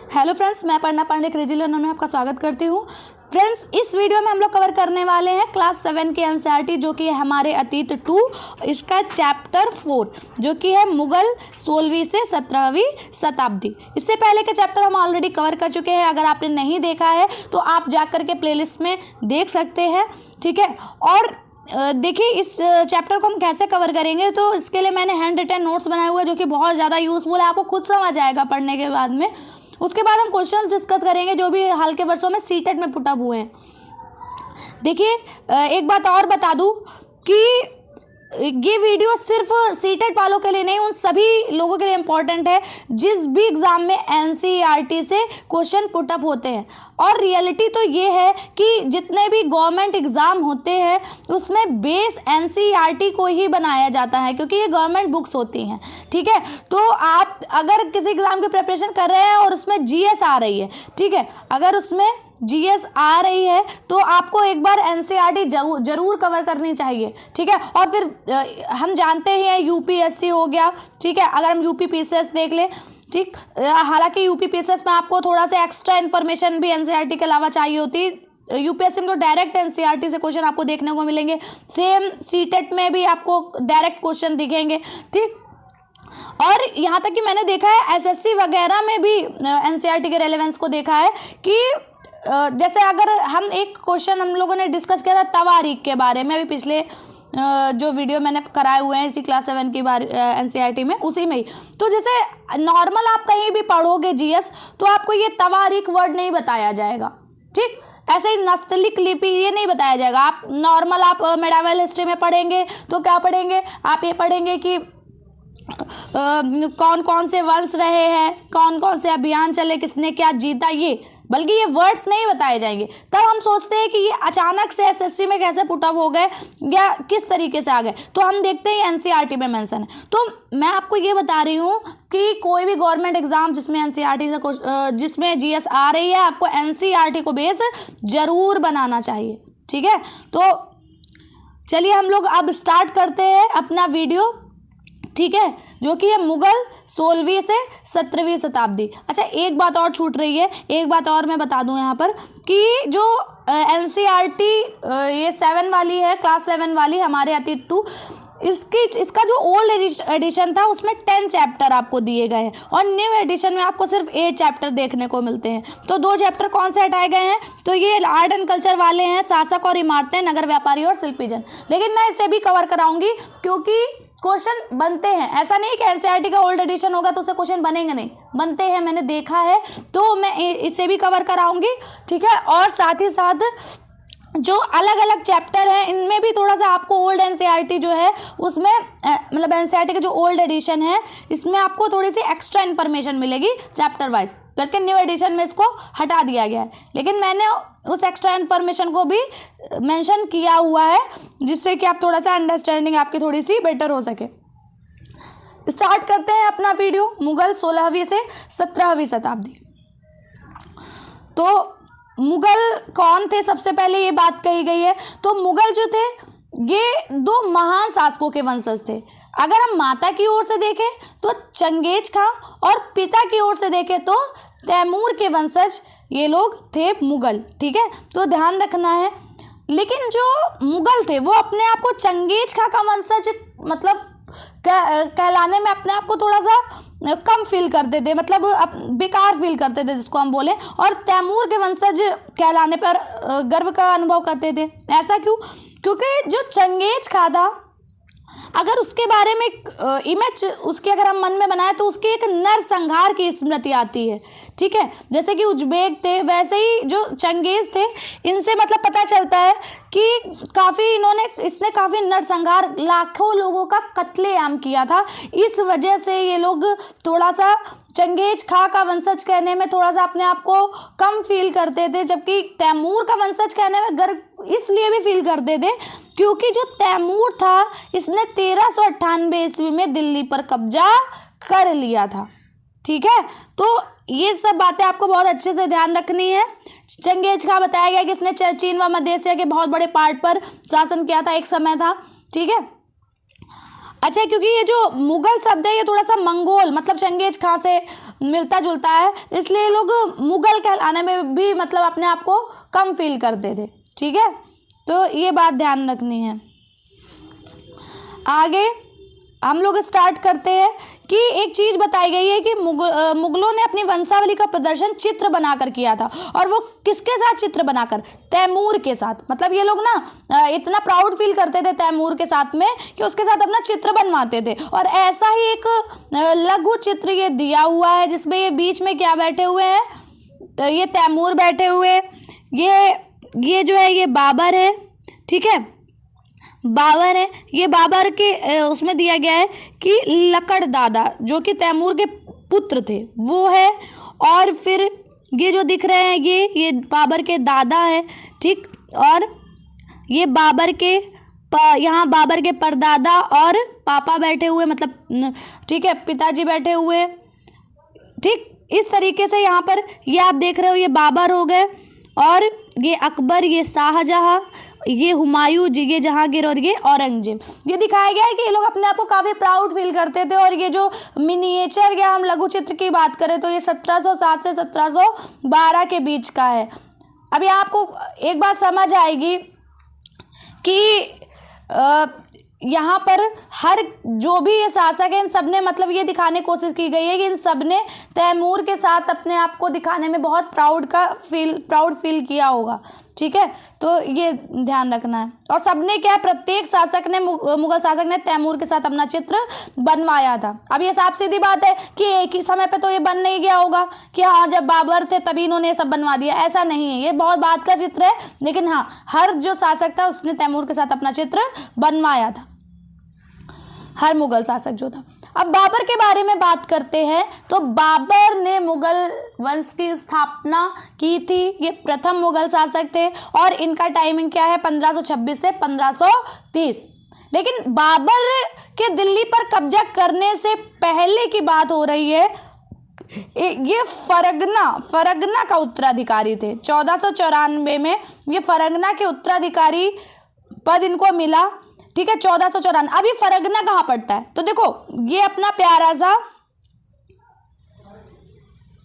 Hello friends, मैं पढ़ना Pandey crazy learner में आपका स्वागत करती हूँ। फ्रेंड्स, इस वीडियो में हम लोग कवर करने वाले हैं क्लास 7 के एनसीईआरटी जो कि है हमारे अतीत 2, इसका चैप्टर 4 जो कि है मुगल 16वीं से 17वीं शताब्दी। इससे पहले के चैप्टर हम ऑलरेडी कवर कर चुके हैं। अगर आपने नहीं देखा है तो आप जाकर के प्लेलिस्ट में देख सकते हैं, ठीक है। और देखिए, इस चैप्टर को हम कैसे कवर करेंगे, तो इसके लिए मैंने हैंड रिटन नोट्स बनाए हुए हैं जो कि बहुत ज़्यादा यूजफुल है, आपको खुद समझ आएगा पढ़ने के बाद में। उसके बाद हम क्वेश्चंस डिस्कस करेंगे जो भी हाल के वर्षों में सीटेट में पुट अप हुए हैं। देखिए, एक बात और बता दूं कि ये वीडियो सिर्फ सीटेट वालों के लिए नहीं, उन सभी लोगों के लिए इम्पोर्टेंट है जिस भी एग्जाम में एनसीईआरटी से क्वेश्चन पुट अप होते हैं। और रियलिटी तो ये है कि जितने भी गवर्नमेंट एग्जाम होते हैं उसमें बेस एनसीईआरटी को ही बनाया जाता है, क्योंकि ये गवर्नमेंट बुक्स होती हैं, ठीक है। तो आप अगर किसी एग्जाम की प्रिपरेशन कर रहे हैं और उसमें जीएस आ रही है, ठीक है, अगर उसमें जीएस आ रही है तो आपको एक बार एनसीईआरटी जरूर कवर करनी चाहिए, ठीक है। और फिर हम जानते हैं यूपीएससी हो गया, ठीक है। अगर हम यूपी पीसीएस देख लें, ठीक, हालांकि यूपी पीसीएस में आपको थोड़ा सा एक्स्ट्रा इन्फॉर्मेशन भी एनसीईआरटी के अलावा चाहिए होती है। यूपीएससी में तो डायरेक्ट एनसीईआरटी से क्वेश्चन आपको देखने को मिलेंगे, सेम सीटेट में भी आपको डायरेक्ट क्वेश्चन दिखेंगे, ठीक। और यहाँ तक कि मैंने देखा है एसएससी वगैरह में भी एनसीईआरटी के रेलेवेंस को देखा है कि जैसे अगर हम एक क्वेश्चन हम लोगों ने डिस्कस किया था तवारीख के बारे में, अभी पिछले जो वीडियो मैंने कराए हुए हैं इसी क्लास 7 की बार एनसीईआरटी में, उसी में ही। तो जैसे नॉर्मल आप कहीं भी पढ़ोगे जीएस तो आपको ये तवारीख वर्ड नहीं बताया जाएगा, ठीक। ऐसे ही नस्तलिक लिपि ये नहीं बताया जाएगा। आप नॉर्मल आप मेडावल हिस्ट्री में पढ़ेंगे तो क्या पढ़ेंगे, आप ये पढ़ेंगे कि कौन कौन से वंश रहे हैं, कौन कौन से अभियान चले, किसने क्या जीता, ये बल्कि ये वर्ड्स नहीं बताए जाएंगे। तब हम सोचते हैं कि ये अचानक से एसएससी में कैसे पुट अप हो गए या किस तरीके से आ गए, तो हम देखते हैं एनसीईआरटी में मेंशन है। तो मैं आपको ये बता रही हूँ कि कोई भी गवर्नमेंट एग्जाम जिसमें एनसीईआरटी से जिसमें जीएस आ रही है, आपको एनसीईआरटी को बेस जरूर बनाना चाहिए, ठीक है। तो चलिए हम लोग अब स्टार्ट करते हैं अपना वीडियो, ठीक है, जो कि है मुगल 16वीं से 17वीं शताब्दी। अच्छा, एक बात और छूट रही है, एक बात और मैं बता दूं यहाँ पर कि जो एनसीईआरटी ये 7 वाली है, क्लास 7 वाली हमारे अतीत 2, इसका जो ओल्ड एडिशन था उसमें 10 चैप्टर आपको दिए गए हैं और न्यू एडिशन में आपको सिर्फ 8 चैप्टर देखने को मिलते हैं। तो 2 चैप्टर कौन से हटाए गए हैं, तो ये आर्ट एंड कल्चर वाले हैं, शासक और इमारतें, नगर व्यापारी और शिल्पीजन। लेकिन मैं इसे भी कवर कराऊंगी क्योंकि क्वेश्चन बनते हैं। ऐसा नहीं कि एनसीईआरटी का ओल्ड एडिशन होगा तो उससे क्वेश्चन बनेंगे नहीं, बनते हैं, मैंने देखा है, तो मैं इसे भी कवर कराऊंगी, ठीक है। और साथ ही साथ जो अलग अलग चैप्टर हैं इनमें भी थोड़ा सा आपको ओल्ड एनसीईआरटी जो है उसमें मतलब एनसीईआरटी के जो ओल्ड एडिशन है इसमें आपको थोड़ी सी एक्स्ट्रा इन्फॉर्मेशन मिलेगी चैप्टर वाइज, बल्कि न्यू एडिशन में इसको हटा दिया गया है। लेकिन मैंने उस एक्स्ट्रा इन्फॉर्मेशन को भी मेंशन किया हुआ है जिससे कि आप थोड़ा सा अंडरस्टैंडिंग आपकी थोड़ी सी बेटर हो सके। स्टार्ट करते हैं अपना वीडियो मुगल 16वीं से 17वीं शताब्दी। तो मुगल कौन थे, सबसे पहले ये बात कही गई है। तो मुगल जो थे ये 2 महान शासकों के वंशज थे। अगर हम माता की ओर से देखें तो चंगेज खां और पिता की ओर से देखें तो तैमूर के वंशज ये लोग थे मुगल, ठीक है। तो ध्यान रखना है। लेकिन जो मुगल थे वो अपने आप को चंगेज खां का वंशज मतलब कहलाने में अपने आप को थोड़ा सा कम फील करते थे, मतलब बेकार फील करते थे जिसको हम बोले, और तैमूर के वंशज कहलाने पर गर्व का अनुभव करते थे। ऐसा क्यों? क्योंकि जो चंगेज खां था, अगर उसके बारे में इमेज उसके अगर हम मन में बनाए तो उसके एक नरसंहार की स्मृति आती है, ठीक है। जैसे कि उज्बेक थे वैसे ही जो चंगेज थे, इनसे मतलब पता चलता है कि इसने काफ़ी नरसंहार, लाखों लोगों का कत्लेआम किया था। इस वजह से ये लोग थोड़ा सा चंगेज खां का वंशज कहने में थोड़ा सा अपने आप को कम फील करते थे, जबकि तैमूर का वंशज कहने में गर्व इसलिए भी फील करते थे क्योंकि जो तैमूर था इसने 1398 ईस्वी में दिल्ली पर कब्जा कर लिया था, ठीक है। तो ये सब बातें आपको बहुत अच्छे से ध्यान रखनी है। चंगेज खां बताया गया कि इसने चीन व मध्य एशिया के बहुत बड़े पार्ट पर शासन किया था, एक समय था, ठीक है। अच्छा, क्योंकि ये जो मुगल शब्द है ये थोड़ा सा मंगोल मतलब चंगेज खां से मिलता जुलता है, इसलिए ये लोग मुगल कहलाने में भी मतलब अपने आप को कम फील करते थे। ठीक है, तो ये बात ध्यान रखनी है। आगे हम लोग स्टार्ट करते हैं कि एक चीज बताई गई है कि मुगलों ने अपनी वंशावली का प्रदर्शन चित्र बनाकर किया था, और वो किसके साथ चित्र बनाकर? तैमूर के साथ। मतलब ये लोग ना इतना प्राउड फील करते थे तैमूर के साथ में कि उसके साथ अपना चित्र बनवाते थे। और ऐसा ही एक लघु चित्र ये दिया हुआ है जिसमें ये बीच में क्या बैठे हुए हैं, तो ये तैमूर बैठे हुए, ये जो है ये बाबर है। ठीक है, बाबर है, ये बाबर के उसमें दिया गया है कि लकड़ दादा जो कि तैमूर के पुत्र थे वो है, और फिर ये जो दिख रहे हैं ये बाबर के दादा है। ठीक, और ये बाबर के यहाँ बाबर के परदादा और पापा बैठे हुए, मतलब ठीक है पिताजी बैठे हुए। ठीक, इस तरीके से यहाँ पर ये आप देख रहे हो, ये बाबर हो गए, और ये अकबर, ये शाहजहां, ये हुमायूं जी, ये जहांगीर, और ये औरंगजेब। ये दिखाया गया है कि ये लोग अपने आप को काफ़ी प्राउड फील करते थे। और ये जो मिनिएचर या हम लघु चित्र की बात करें तो ये 1707 से 1712 के बीच का है। अभी आपको एक बात समझ आएगी कि यहाँ पर हर जो भी ये शासक है इन सब ने मतलब ये दिखाने की कोशिश की गई है कि इन सब ने तैमूर के साथ अपने आप को दिखाने में बहुत प्राउड फील किया होगा। ठीक है, तो ये ध्यान रखना है। और सबने क्या है, प्रत्येक शासक ने मुगल शासक ने तैमूर के साथ अपना चित्र बनवाया था। अब ये साफ सीधी बात है कि एक ही समय पे तो ये बन नहीं गया होगा कि हाँ जब बाबर थे तभी इन्होंने ये सब बनवा दिया, ऐसा नहीं है। ये बहुत बात का चित्र है, लेकिन हाँ हर जो शासक था उसने तैमूर के साथ अपना चित्र बनवाया था, हर मुगल शासक जो था। अब बाबर के बारे में बात करते हैं तो बाबर ने मुगल वंश की स्थापना की थी। ये प्रथम मुगल शासक थे और इनका टाइमिंग क्या है, 1526 से 1530। लेकिन बाबर के दिल्ली पर कब्जा करने से पहले की बात हो रही है। ये फरगना का उत्तराधिकारी थे। 1494 में ये फरगना के उत्तराधिकारी पद इनको मिला। ठीक है, 1494। अब ये फरगना कहाँ पड़ता है, तो देखो ये अपना प्यारा सा,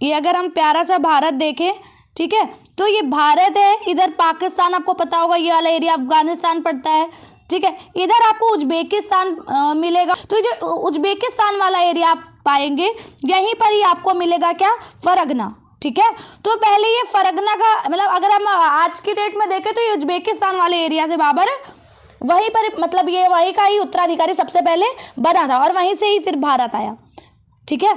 ये अगर हम प्यारा सा भारत देखें, ठीक है, तो ये भारत है, इधर पाकिस्तान आपको पता होगा, ये वाला एरिया अफगानिस्तान पड़ता है। ठीक है, इधर आपको उज्बेकिस्तान मिलेगा, तो जो उज्बेकिस्तान वाला एरिया आप पाएंगे यहीं पर ही आपको मिलेगा क्या, फरगना। ठीक है, तो पहले ये फरगना का मतलब अगर हम आज की डेट में देखें तो ये उज्बेकिस्तान वाले एरिया से बाबर वहीं पर मतलब ये वहीं का ही उत्तराधिकारी सबसे पहले बना था और वहीं से ही फिर भारत आया। ठीक है,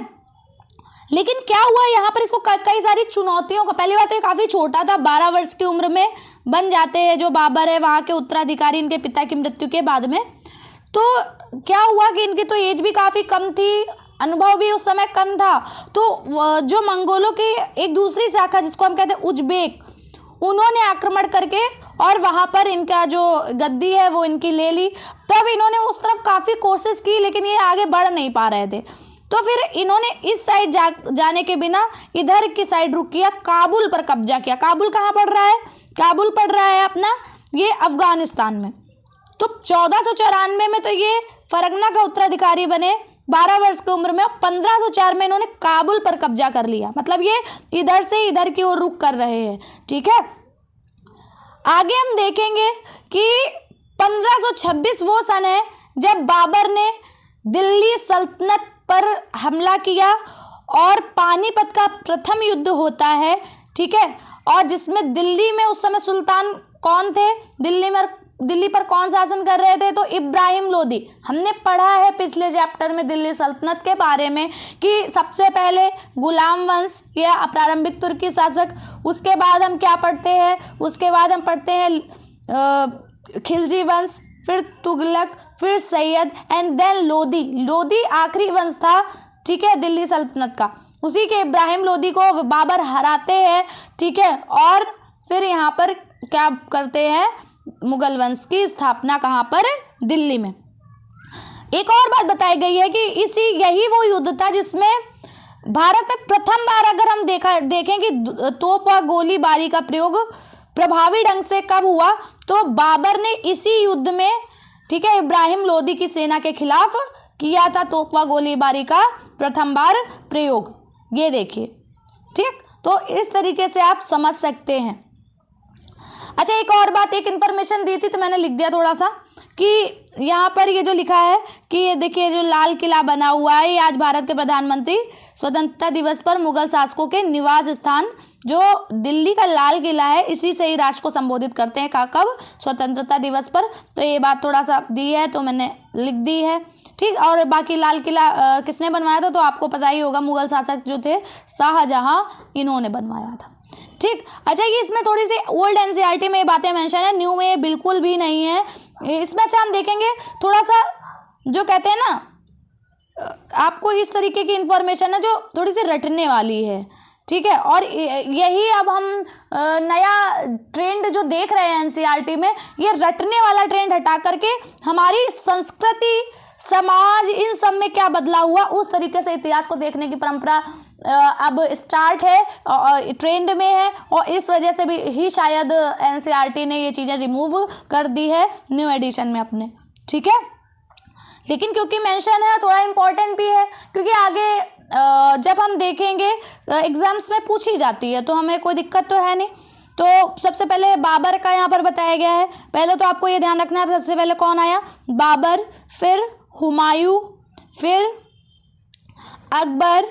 लेकिन क्या हुआ यहाँ पर इसको कई सारी चुनौतियों का, पहली बात तो ये काफ़ी छोटा था, 12 वर्ष की उम्र में बन जाते हैं जो बाबर है वहाँ के उत्तराधिकारी इनके पिता की मृत्यु के बाद में। तो क्या हुआ कि इनकी तो एज भी काफ़ी कम थी, अनुभव भी उस समय कम था। तो जो मंगोलों की एक दूसरी शाखा जिसको हम कहते हैं उज्बेक, उन्होंने आक्रमण करके और वहाँ पर इनका जो गद्दी है वो इनकी ले ली। तब इन्होंने उस तरफ काफ़ी कोशिश की लेकिन ये आगे बढ़ नहीं पा रहे थे, तो फिर इन्होंने इस साइड जाने के बिना इधर की साइड रुक किया, काबुल पर कब्जा किया। काबुल कहाँ पड़ रहा है, काबुल पड़ रहा है अपना ये अफगानिस्तान में। तो 1494 में तो ये फरगना का उत्तराधिकारी बने 12 वर्ष की उम्र में। 1504 में इन्होंने काबुल पर कब्जा कर लिया, मतलब ये इधर से इधर की ओर रुख कर रहे हैं। ठीक है, आगे हम देखेंगे कि 1526 वो सन है जब बाबर ने दिल्ली सल्तनत पर हमला किया और पानीपत का प्रथम युद्ध होता है। ठीक है, और जिसमें दिल्ली में उस समय सुल्तान कौन थे, दिल्ली पर कौन शासन कर रहे थे, तो इब्राहिम लोदी। हमने पढ़ा है पिछले चैप्टर में दिल्ली सल्तनत के बारे में कि सबसे पहले गुलाम वंश या प्रारंभिक तुर्की शासक, उसके बाद हम क्या पढ़ते हैं, उसके बाद हम पढ़ते हैं खिलजी वंश, फिर तुगलक, फिर सैयद एंड देन लोदी। लोदी आखिरी वंश था, ठीक है, दिल्ली सल्तनत का। उसी के इब्राहिम लोदी को बाबर हराते हैं। ठीक है, और फिर यहाँ पर क्या करते हैं, मुगल वंश की स्थापना कहाँ पर, दिल्ली में। एक और बात बताई गई है कि यही वो युद्ध था जिसमें भारत में प्रथम बार अगर हम देखें कि तोप व गोलीबारी का प्रयोग प्रभावी ढंग से कब हुआ, तो बाबर ने इसी युद्ध में, ठीक है, इब्राहिम लोदी की सेना के खिलाफ किया था तोप व गोलीबारी का प्रथम बार प्रयोग। ये देखिए, ठीक। तो इस तरीके से आप समझ सकते हैं। अच्छा, एक और बात, एक इन्फॉर्मेशन दी थी तो मैंने लिख दिया थोड़ा सा कि यहाँ पर ये जो लिखा है कि ये देखिए जो लाल किला बना हुआ है, ये आज भारत के प्रधानमंत्री स्वतंत्रता दिवस पर मुगल शासकों के निवास स्थान जो दिल्ली का लाल किला है, इसी से ही राष्ट्र को संबोधित करते हैं। कब? स्वतंत्रता दिवस पर। तो ये बात थोड़ा सा दी है तो मैंने लिख दी है, ठीक। और बाकी लाल किला किसने बनवाया था तो आपको पता ही होगा, मुगल शासक जो थे शाहजहां, इन्होंने बनवाया था, ठीक। अच्छा, ये इसमें थोड़ी सी ओल्ड एनसीईआरटी में ये बातें मेंशन है, न्यू में ये बिल्कुल भी नहीं है इसमें। अच्छा, हम देखेंगे थोड़ा सा जो कहते हैं ना, आपको इस तरीके की इंफॉर्मेशन है जो थोड़ी सी रटने वाली है, ठीक है। और यही अब हम नया ट्रेंड जो देख रहे हैं एनसीईआरटी में, ये रटने वाला ट्रेंड हटा करके हमारी संस्कृति, समाज, इन सब में क्या बदलाव हुआ, उस तरीके से इतिहास को देखने की परंपरा अब स्टार्ट है और ट्रेंड में है। और इस वजह से भी ही शायद एनसीईआरटी ने ये चीज़ें रिमूव कर दी है न्यू एडिशन में अपने, ठीक है। लेकिन क्योंकि मेंशन है थोड़ा इम्पोर्टेंट भी है, क्योंकि आगे जब हम देखेंगे एग्जाम्स में पूछी जाती है तो हमें कोई दिक्कत तो है नहीं। तो सबसे पहले बाबर का यहाँ पर बताया गया है। पहले तो आपको ये ध्यान रखना है, सबसे पहले कौन आया? बाबर, फिर हुमायूं, फिर अकबर,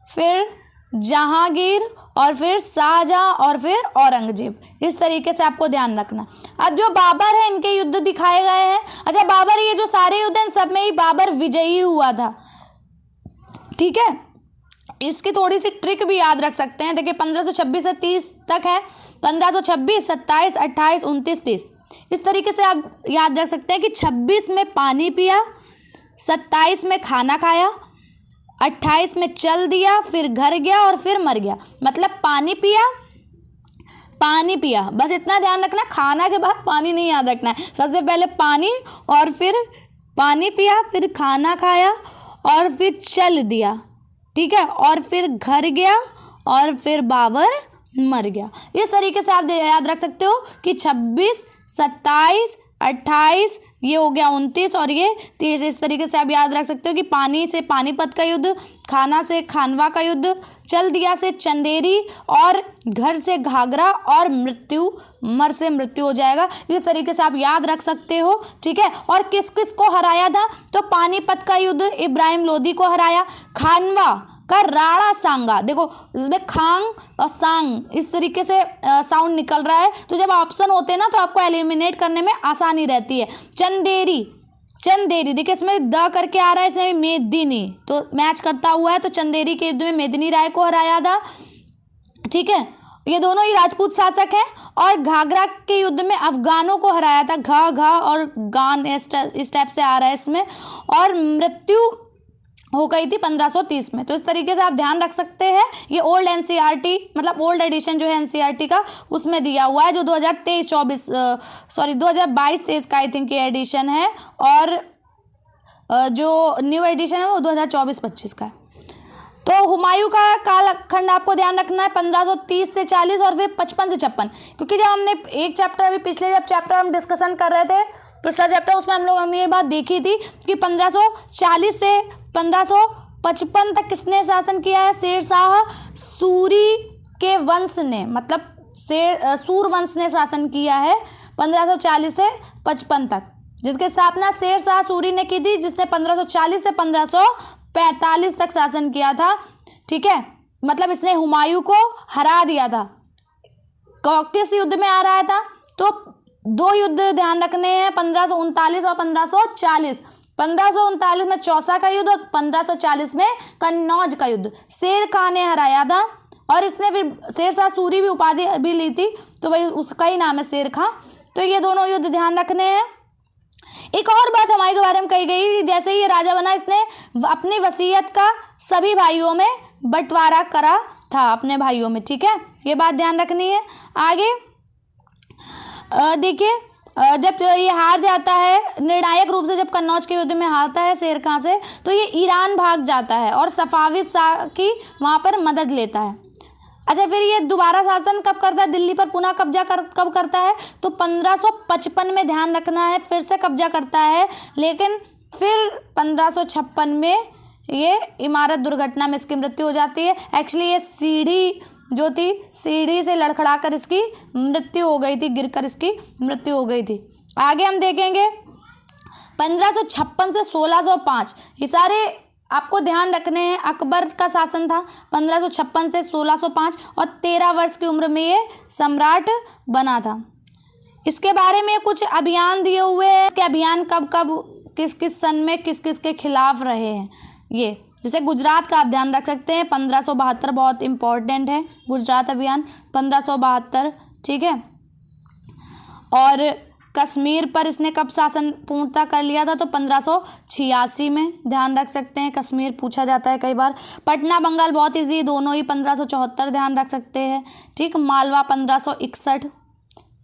फिर जहांगीर, और फिर शाहजहां, और फिर औरंगजेब। इस तरीके से आपको ध्यान रखना। अब जो बाबर है, इनके युद्ध दिखाए गए हैं। अच्छा, बाबर, ये जो सारे युद्ध हैं सब में ही बाबर विजयी हुआ था, ठीक है। इसकी थोड़ी सी ट्रिक भी याद रख सकते हैं। देखिए 1526 से 30 तक है, 1526, 27, 28, 29, 30। इस तरीके से आप याद रख सकते हैं कि 26 में पानी पिया, 27 में खाना खाया, 28 में चल दिया, फिर घर गया और फिर मर गया। मतलब पानी पिया, बस इतना ध्यान रखना। खाना के बाद पानी नहीं याद रखना है। सबसे पहले पानी, और फिर पानी पिया, फिर खाना खाया, और फिर चल दिया, ठीक है, और फिर घर गया, और फिर बाबर मर गया। इस तरीके से आप याद रख सकते हो कि 26, 27, 28, ये हो गया 29 और ये 30। इस तरीके से आप याद रख सकते हो कि पानी से पानीपत का युद्ध, खाना से खानवा का युद्ध, चल दिया से चंदेरी, और घर से घाघरा, और मर से मृत्यु हो जाएगा। इस तरीके से आप याद रख सकते हो, ठीक है। और किस किस को हराया था? तो पानीपत का युद्ध इब्राहिम लोदी को हराया। खानवा का राणा सांगा, देखो इसमें खांग और सांग इस तरीके से साउंड निकल रहा है, तो जब ऑप्शन होते हैं ना तो आपको एलिमिनेट करने में आसानी रहती है। चंदेरी देखिए इसमें द करके आ रहा है, इसमें मेदिनी तो मैच करता हुआ है। तो चंदेरी के युद्ध में मेदिनी राय को हराया था, ठीक है। ये दोनों ही राजपूत शासक हैं। और घाघरा के युद्ध में अफगानों को हराया था। घा और गान इस टाइप से आ रहा है इसमें। और मृत्यु हो गई थी 1530 में। तो इस तरीके से आप ध्यान रख सकते हैं। ये ओल्ड एनसीईआरटी मतलब ओल्ड एडिशन जो है एनसीईआरटी का, उसमें दिया हुआ है, जो 2022-23 का आई थिंक ये एडिशन है। और जो न्यू एडिशन है वो 2024-25 का है। तो हुमायूं का कालखंड आपको ध्यान रखना है 1530 से 40 और फिर 55 से 56। क्योंकि जब हमने एक चैप्टर अभी पिछले जब चैप्टर हम डिस्कशन कर रहे थे, पिछला चैप्टर, उसमें हम लोगों ने ये बात देखी थी कि 1540 से 1555 तक किसने शासन किया है? शेरशाह सूरी के वंश ने, मतलब सूर वंश ने शासन किया है 1540 से 55 तक, जिसकी स्थापना शेरशाह सूरी ने की थी, जिसने 1540 से 1545 तक शासन किया था, ठीक है। मतलब इसने हुमायूं को हरा दिया था। किस युद्ध में आ रहा था? तो दो युद्ध ध्यान रखने हैं, 1539 और 1540। 1539 में चौसा का युद्ध और 1540 में कन्नौज का युद्ध शेर खान ने हराया था। और इसने फिर शेरशाह सूरी भी उपाधि भी ली थी, तो वही उसका ही नाम है शेर खान। तो ये दोनों युद्ध ध्यान रखने हैं। एक और बात हमारे के बारे में कही गई, जैसे ही ये राजा बना, इसने अपनी वसीयत का सभी भाइयों में बंटवारा करा था, अपने भाइयों में, ठीक है। ये बात ध्यान रखनी है। आगे देखिए, जब ये हार जाता है निर्णायक रूप से, जब कन्नौज के युद्ध में हारता है शेर खान से, तो ये ईरान भाग जाता है और सफाविद शाह की वहाँ पर मदद लेता है। अच्छा, फिर ये दोबारा शासन कब करता है? दिल्ली पर पुनः कब्जा कब करता है? तो 1555 में, ध्यान रखना है, फिर से कब्जा करता है। लेकिन फिर 1556 में ये इमारत दुर्घटना में इसकी मृत्यु हो जाती है। एक्चुअली ये सीढ़ी जो थी, सीढ़ी से लड़खड़ा कर इसकी मृत्यु हो गई थी, गिरकर इसकी मृत्यु हो गई थी। आगे हम देखेंगे 1556 से 1605, ये सारे आपको ध्यान रखने हैं। अकबर का शासन था 1556 से 1605 और 13 वर्ष की उम्र में ये सम्राट बना था। इसके बारे में कुछ अभियान दिए हुए हैं, इसके अभियान कब कब किस किस सन में किस किस के खिलाफ रहे हैं। ये जैसे गुजरात का आप ध्यान रख सकते हैं 1572, बहुत इंपॉर्टेंट है गुजरात अभियान 1572, ठीक है। और कश्मीर पर इसने कब शासन पूर्णता कर लिया था, तो 1586 में, ध्यान रख सकते हैं। कश्मीर पूछा जाता है कई बार। पटना बंगाल बहुत इजी, दोनों ही 1574 ध्यान रख सकते हैं, ठीक। मालवा 1561,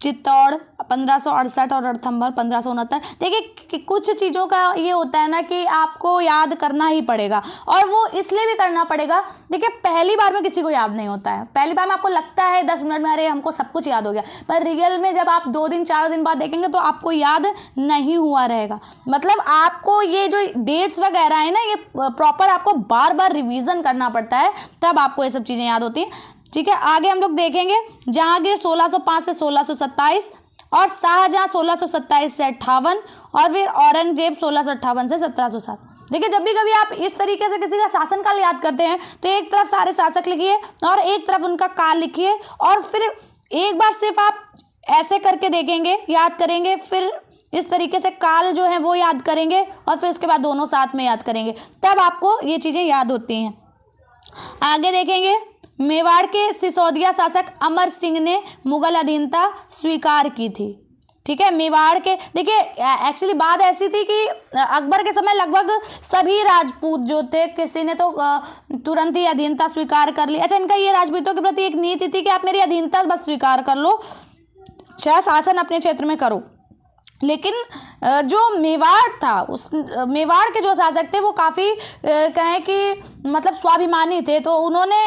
चित्तौड़ 1568 और रणथंभौर 1569। देखिए कुछ चीज़ों का ये होता है ना कि आपको याद करना ही पड़ेगा, और वो इसलिए भी करना पड़ेगा। देखिए पहली बार में किसी को याद नहीं होता है, पहली बार में आपको लगता है 10 मिनट में अरे हमको सब कुछ याद हो गया, पर रियल में जब आप 2 दिन 4 दिन बाद देखेंगे तो आपको याद नहीं हुआ रहेगा। मतलब आपको ये जो डेट्स वगैरह है ना, ये प्रॉपर आपको बार बार रिविज़न करना पड़ता है, तब आपको ये सब चीज़ें याद होती हैं, ठीक है। आगे हम लोग देखेंगे जहांगीर 1605 से 1627 और शाहजहां 1627 से 58 और फिर औरंगजेब 1658 से 1707। देखिए जब भी कभी आप इस तरीके से किसी का शासनकाल याद करते हैं तो एक तरफ सारे शासक लिखिए और एक तरफ उनका काल लिखिए, और फिर एक बार सिर्फ आप ऐसे करके देखेंगे, याद करेंगे, फिर इस तरीके से काल जो है वो याद करेंगे और फिर उसके बाद दोनों साथ में याद करेंगे, तब आपको ये चीज़ें याद होती हैं। आगे देखेंगे मेवाड़ के सिसोदिया शासक अमर सिंह ने मुगल अधीनता स्वीकार की थी, ठीक है। मेवाड़ के देखिए एक्चुअली बात ऐसी थी कि अकबर के समय लगभग सभी राजपूत जो थे, किसी ने तो तुरंत ही अधीनता स्वीकार कर ली। अच्छा, इनका ये राजपूतों के प्रति एक नीति थी कि आप मेरी अधीनता बस स्वीकार कर लो, चाहे शासन अपने क्षेत्र में करो। लेकिन जो मेवाड़ था, उस मेवाड़ के जो शासक थे वो काफ़ी कहें कि मतलब स्वाभिमानी थे, तो उन्होंने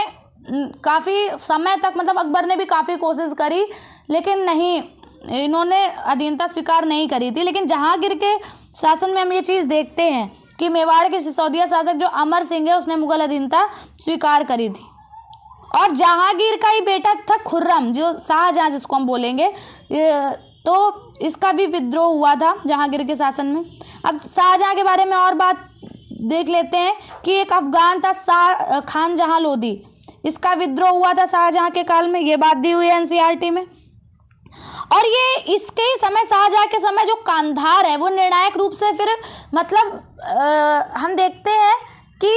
काफ़ी समय तक, मतलब अकबर ने भी काफ़ी कोशिश करी लेकिन नहीं, इन्होंने अधीनता स्वीकार नहीं करी थी। लेकिन जहांगीर के शासन में हम ये चीज़ देखते हैं कि मेवाड़ के सिसोदिया शासक जो अमर सिंह है उसने मुगल अधीनता स्वीकार करी थी। और जहांगीर का ही बेटा था खुर्रम, जो शाहजहां जिसको हम बोलेंगे, तो इसका भी विद्रोह हुआ था जहांगीर के शासन में। अब शाहजहां के बारे में और बात देख लेते हैं कि एक अफगान था शाह खान जहां लोधी, इसका विद्रोह हुआ था शाहजहां के काल में, ये बात दी हुई है एनसीईआरटी में। और ये इसके ही समय, शाहजहां के समय जो कांधार है वो निर्णायक रूप से फिर मतलब हम देखते हैं कि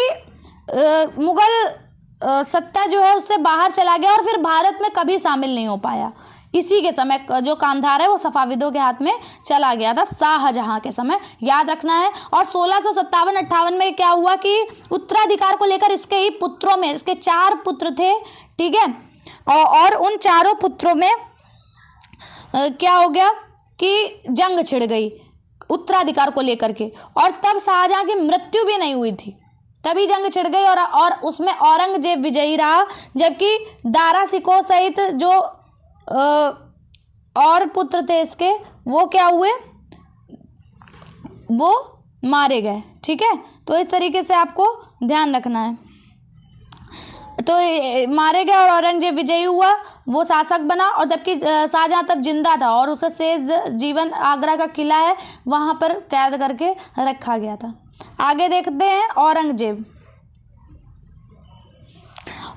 मुगल सत्ता जो है उससे बाहर चला गया और फिर भारत में कभी शामिल नहीं हो पाया। इसी के समय जो कांधार है वो सफाविदों के हाथ में चला गया था शाहजहां के समय, याद रखना है। और 1657-58 में क्या हुआ कि उत्तराधिकार को लेकर इसके ही पुत्रों में, इसके 4 पुत्र थे, ठीक है, और उन चारों पुत्रों में क्या हो गया कि जंग छिड़ गई उत्तराधिकार को लेकर के, और तब शाहजहां की मृत्यु भी नहीं हुई थी, तभी जंग छिड़ गई और उसमें औरंगजेब विजयी रहा, जबकि दारा सिकोह सहित जो और पुत्र थे इसके वो क्या हुए, वो मारे गए, ठीक है। तो इस तरीके से आपको ध्यान रखना है। तो मारे गए और औरंगजेब विजयी हुआ, वो शासक बना, और जबकि शाहजहां तब जिंदा था और उसे शेष जीवन आगरा का किला है वहाँ पर कैद करके रखा गया था। आगे देखते हैं औरंगजेब।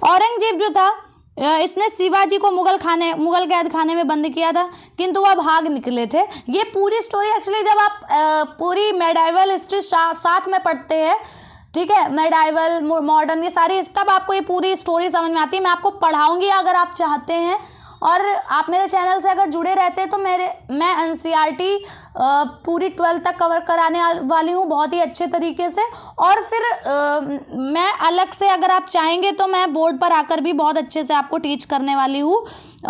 औरंगजेब जो था इसने शिवाजी को मुगल कैद खाने में बंद किया था, किंतु वह भाग निकले थे। ये पूरी स्टोरी एक्चुअली जब आप पूरी मेडाइवल हिस्ट्री साथ में पढ़ते हैं, ठीक है, मेडाइवल मॉडर्न ये सारी, तब आपको ये पूरी स्टोरी समझ में आती है। मैं आपको पढ़ाऊंगी अगर आप चाहते हैं, और आप मेरे चैनल से अगर जुड़े रहते हैं तो मैं एनसीईआरटी पूरी 12th तक कवर कराने वाली हूँ बहुत ही अच्छे तरीके से। और फिर मैं अलग से अगर आप चाहेंगे तो मैं बोर्ड पर आकर भी बहुत अच्छे से आपको टीच करने वाली हूँ।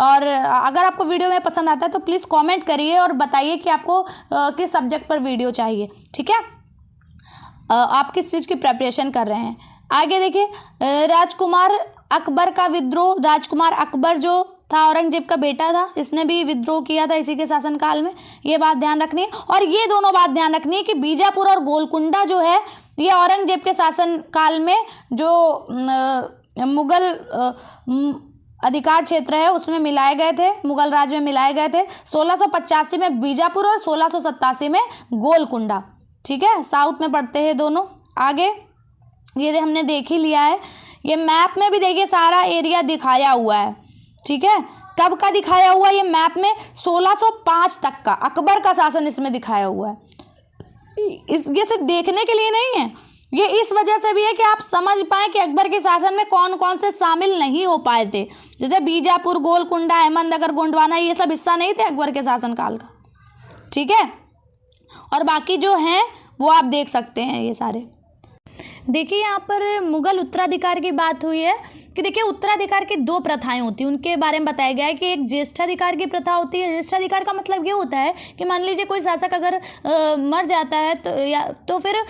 और अगर आपको वीडियो में पसंद आता है तो प्लीज़ कमेंट करिए और बताइए कि आपको किस सब्जेक्ट पर वीडियो चाहिए, ठीक है। आप किस चीज़ की प्रिपरेशन कर रहे हैं। आगे देखिए राजकुमार अकबर का विद्रोह। राजकुमार अकबर जो था औरंगजेब का बेटा था, इसने भी विद्रोह किया था इसी के शासनकाल में, ये बात ध्यान रखनी है। और ये दोनों बात ध्यान रखनी है कि बीजापुर और गोलकुंडा जो है ये औरंगजेब के शासन काल में जो मुगल अधिकार क्षेत्र है उसमें मिलाए गए थे, मुगल राज में मिलाए गए थे। 1685 में बीजापुर और 1687 में गोलकुंडा। ठीक है, साउथ में पड़ते हैं दोनों। आगे ये हमने देख ही लिया है। ये मैप में भी देखिए सारा एरिया दिखाया हुआ है। ठीक है, कब का दिखाया हुआ है ये मैप में? 1605 तक का अकबर का शासन इसमें दिखाया हुआ है। ये सिर्फ देखने के लिए नहीं है, ये इस वजह से भी है कि आप समझ पाए कि अकबर के शासन में कौन कौन से शामिल नहीं हो पाए थे। जैसे बीजापुर, गोलकुंडा, अहमदनगर, गोंडवाना, ये सब हिस्सा नहीं थे अकबर के शासनकाल का। ठीक है, और बाकी जो हैं वो आप देख सकते हैं ये सारे। देखिए यहाँ पर मुगल उत्तराधिकार की बात हुई है कि देखिए उत्तराधिकार की 2 प्रथाएं होती हैं, उनके बारे में बताया गया है कि एक ज्येष्ठाधिकार की प्रथा होती है। ज्येष्ठाधिकार का मतलब ये होता है कि मान लीजिए कोई शासक अगर मर जाता है तो फिर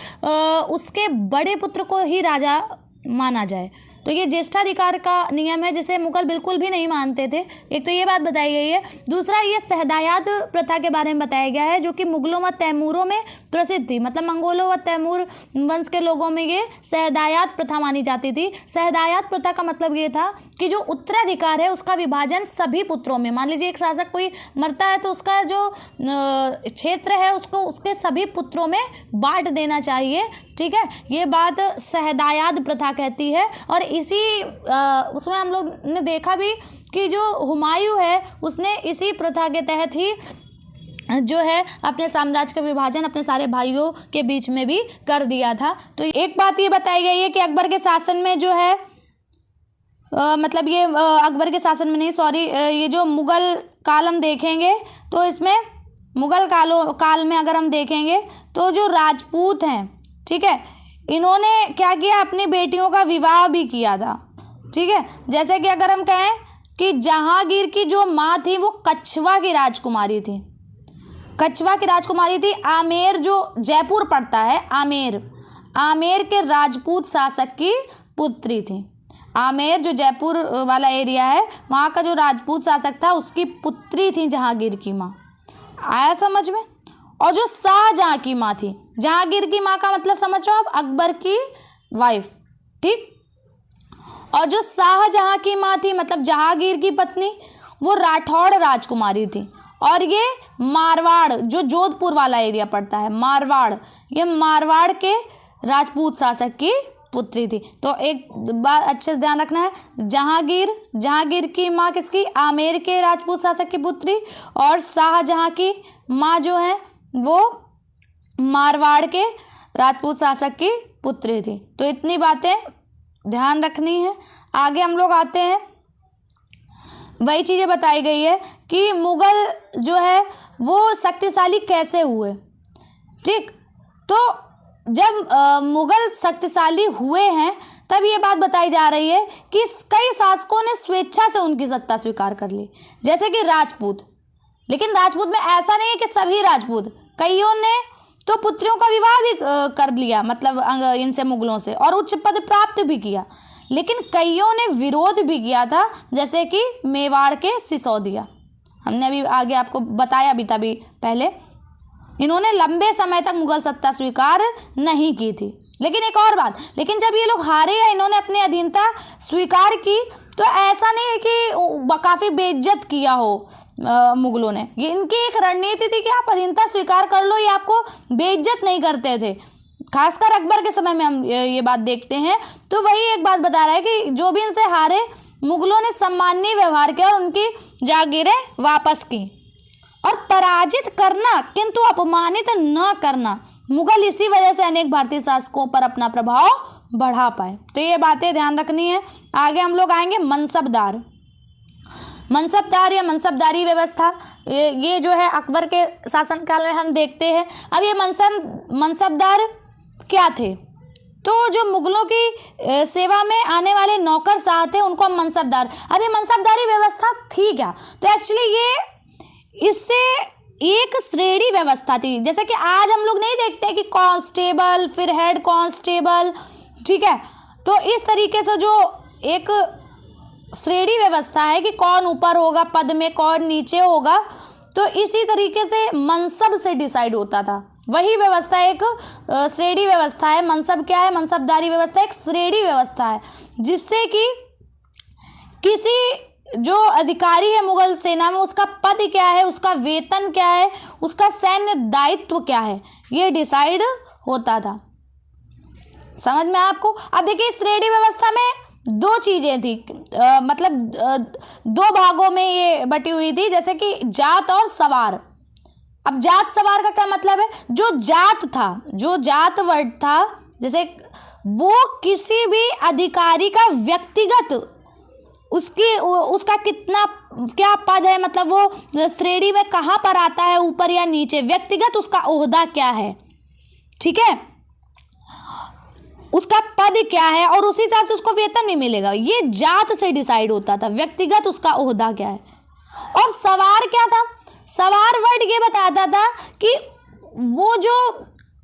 उसके बड़े पुत्र को ही राजा माना जाए। तो ये ज्येष्ठाधिकार का नियम है जिसे मुगल बिल्कुल भी नहीं मानते थे। एक तो ये बात बताई गई है। दूसरा ये सहदायाद प्रथा के बारे में बताया गया है जो कि मुगलों व तैमूरों में प्रसिद्ध थी। मतलब मंगोलों व तैमूर वंश के लोगों में ये सहदायाद प्रथा मानी जाती थी। सहदायाद प्रथा का मतलब ये था कि जो उत्तराधिकार है उसका विभाजन सभी पुत्रों में, मान लीजिए एक शासक कोई मरता है तो उसका जो क्षेत्र है उसको उसके सभी पुत्रों में बांट देना चाहिए। ठीक है, ये बात सहदायाद प्रथा कहती है। और इसी उसमें हम लोग ने देखा भी कि जो हुमायूं है उसने इसी प्रथा के तहत ही जो है अपने साम्राज्य का विभाजन अपने सारे भाइयों के बीच में भी कर दिया था। तो एक बात ये बताई गई है कि अकबर के शासन में जो है मतलब ये अकबर के शासन में नहीं, सॉरी, ये जो मुगल काल हम देखेंगे तो इसमें मुगल काल में अगर हम देखेंगे तो जो राजपूत हैं, ठीक है, इन्होंने क्या किया, अपनी बेटियों का विवाह भी किया था। ठीक है, जैसे कि अगर हम कहें कि जहांगीर की जो माँ थी वो कछवा की राजकुमारी थी। कछवा की राजकुमारी थी। आमेर जो जयपुर पड़ता है, आमेर के राजपूत शासक की पुत्री थी। आमेर जो जयपुर वाला एरिया है वहाँ का जो राजपूत शासक था उसकी पुत्री थी जहांगीर की माँ। आया समझ में? और जो शाहजहां की माँ थी, जहांगीर की माँ का मतलब समझ रहे हो आप, अकबर की वाइफ। ठीक, और जो शाहजहां की माँ थी मतलब जहांगीर की पत्नी, वो राठौड़ राजकुमारी थी। और ये मारवाड़ जो जोधपुर वाला एरिया पड़ता है, मारवाड़, ये मारवाड़ के राजपूत शासक की पुत्री थी। तो एक बात अच्छे से ध्यान रखना है, जहांगीर की माँ किसकी? आमेर के राजपूत शासक की पुत्री, और शाहजहां की माँ जो है वो मारवाड़ के राजपूत शासक की पुत्री थी। तो इतनी बातें ध्यान रखनी है। आगे हम लोग आते हैं, वही चीज़ें बताई गई है कि मुगल जो है वो शक्तिशाली कैसे हुए। ठीक, तो जब मुगल शक्तिशाली हुए हैं तब ये बात बताई जा रही है कि कई शासकों ने स्वेच्छा से उनकी सत्ता स्वीकार कर ली, जैसे कि राजपूत। लेकिन राजपूत में ऐसा नहीं है कि सभी राजपूत, कईयों ने तो पुत्रियों का विवाह भी कर लिया, मतलब इनसे, मुगलों से, और उच्च पद प्राप्त भी किया। लेकिन कईयों ने विरोध भी किया था, जैसे कि मेवाड़ के सिसोदिया, हमने अभी आगे आपको बताया भी था अभी पहले। इन्होंने लंबे समय तक मुगल सत्ता स्वीकार नहीं की थी। लेकिन एक और बात, लेकिन जब ये लोग हारे या इन्होंने अपनी अधीनता स्वीकार की तो ऐसा नहीं है कि काफ़ी बेइज्जत किया हो मुगलों ने। ये इनकी एक रणनीति थी कि आप अधीनता स्वीकार कर लो, ये आपको बेइज्जत नहीं करते थे। खासकर अकबर के समय में हम ये बात देखते हैं। तो वही एक बात बता रहा है कि जो भी इनसे हारे, मुगलों ने सम्माननीय व्यवहार किया और उनकी जागीरें वापस की। और पराजित करना किंतु अपमानित न करना, मुगल इसी वजह से अनेक भारतीय शासकों पर अपना प्रभाव बढ़ा पाए। तो ये बातें ध्यान रखनी है। आगे हम लोग आएंगे मनसबदार या मनसबदारी व्यवस्था। ये जो है अकबर के शासनकाल में हम देखते हैं। अब ये मनसबदार क्या थे? तो जो मुगलों की सेवा में आने वाले नौकर शाह थे उनको हम मनसबदार। अब ये मनसबदारी व्यवस्था थी क्या? तो एक्चुअली ये इससे एक श्रेणी व्यवस्था थी। जैसे कि आज हम लोग नहीं देखते कि कांस्टेबल, फिर हेड कांस्टेबल, ठीक है, तो इस तरीके से जो एक श्रेणी व्यवस्था है कि कौन ऊपर होगा पद में, कौन नीचे होगा, तो इसी तरीके से मनसब से डिसाइड होता था वही व्यवस्था एक श्रेणी व्यवस्था है। मनसब क्या है? मनसबदारी व्यवस्था एक श्रेणी व्यवस्था है, जिससे कि किसी जो अधिकारी है मुगल सेना में, उसका पद क्या है, उसका वेतन क्या है, उसका सैन्य दायित्व क्या है, ये डिसाइड होता था। समझ में आपको? अब देखिए, श्रेणी व्यवस्था में दो चीजें थी, दो भागों में ये बटी हुई थी, जैसे कि जात और सवार। अब जात सवार का क्या मतलब है? जो जात था, जो जात वर्ड था, जैसे वो किसी भी अधिकारी का व्यक्तिगत उसका कितना क्या पद है, मतलब वो श्रेणी में कहाँ पर आता है, ऊपर या नीचे, व्यक्तिगत उसका ओहदा क्या है, ठीक है, उसका पद क्या है, और उसी हिसाब से उसको वेतन भी मिलेगा। ये जात से डिसाइड होता था, व्यक्तिगत उसका ओहदा क्या है। और सवार क्या था? सवार वर्ड ये बताता था कि वो जो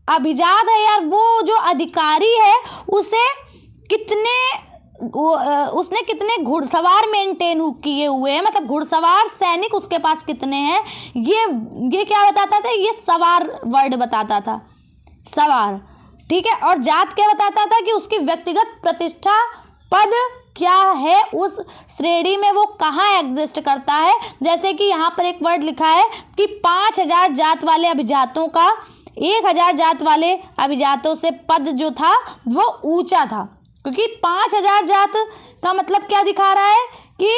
अभिजात है यार, वो जो अधिकारी है, उसने कितने घुड़सवार मेंटेन किए हुए हैं, मतलब घुड़सवार सैनिक उसके पास कितने हैं, ये क्या बताता था? ये सवार वर्ड बताता था, सवार, ठीक है। और जात क्या बताता था? कि उसकी व्यक्तिगत प्रतिष्ठा, पद क्या है, उस श्रेणी में वो कहाँ एग्जिस्ट करता है। जैसे कि यहाँ पर एक वर्ड लिखा है कि 5000 जात वाले अभिजातों का 1000 जात वाले अभिजातों से पद जो था वो ऊंचा था, क्योंकि 5000 जात का मतलब क्या दिखा रहा है? कि